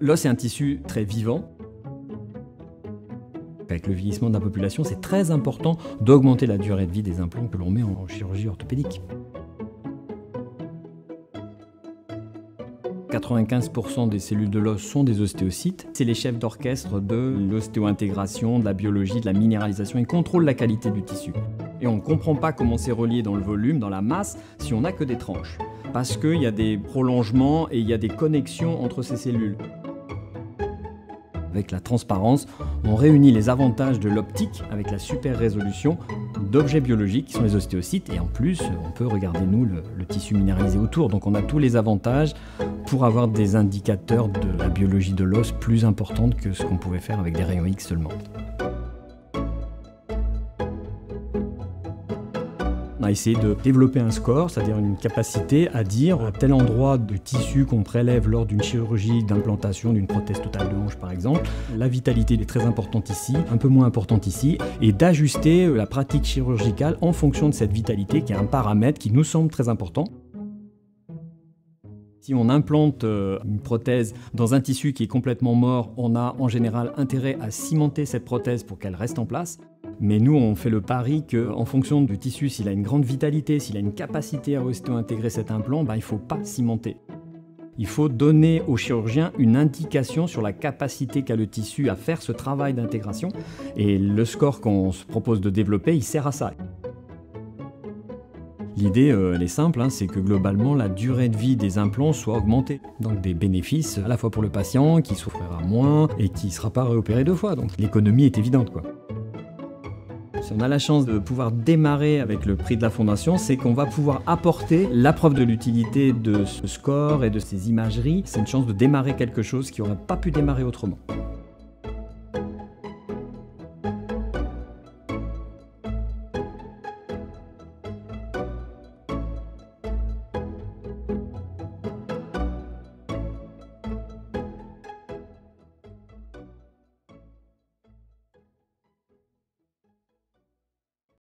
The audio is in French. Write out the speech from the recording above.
L'os est un tissu très vivant. Avec le vieillissement de la population, c'est très important d'augmenter la durée de vie des implants que l'on met en chirurgie orthopédique. 95% des cellules de l'os sont des ostéocytes. C'est les chefs d'orchestre de l'ostéo-intégration, de la biologie, de la minéralisation. Ils contrôlent la qualité du tissu. Et on ne comprend pas comment c'est relié dans le volume, dans la masse, si on n'a que des tranches. Parce qu'il y a des prolongements et il y a des connexions entre ces cellules. Avec la transparence, on réunit les avantages de l'optique avec la super résolution d'objets biologiques qui sont les ostéocytes. Et en plus, on peut regarder le tissu minéralisé autour. Donc on a tous les avantages pour avoir des indicateurs de la biologie de l'os plus importantes que ce qu'on pouvait faire avec des rayons X seulement. On a essayé de développer un score, c'est-à-dire une capacité à dire à tel endroit de tissu qu'on prélève lors d'une chirurgie d'implantation d'une prothèse totale de hanche par exemple, la vitalité est très importante ici, un peu moins importante ici, et d'ajuster la pratique chirurgicale en fonction de cette vitalité qui est un paramètre qui nous semble très important. Si on implante une prothèse dans un tissu qui est complètement mort, on a en général intérêt à cimenter cette prothèse pour qu'elle reste en place. Mais nous, on fait le pari qu'en fonction du tissu, s'il a une grande vitalité, s'il a une capacité à ostéo-intégrer cet implant, il ne faut pas cimenter. Il faut donner au chirurgien une indication sur la capacité qu'a le tissu à faire ce travail d'intégration. Et le score qu'on se propose de développer, il sert à ça. L'idée, elle est simple, c'est que globalement, la durée de vie des implants soit augmentée. Donc des bénéfices à la fois pour le patient, qui souffrira moins et qui ne sera pas réopéré 2 fois. Donc l'économie est évidente, quoi. Si on a la chance de pouvoir démarrer avec le prix de la fondation, c'est qu'on va pouvoir apporter la preuve de l'utilité de ce score et de ces imageries. C'est une chance de démarrer quelque chose qui n'aurait pas pu démarrer autrement.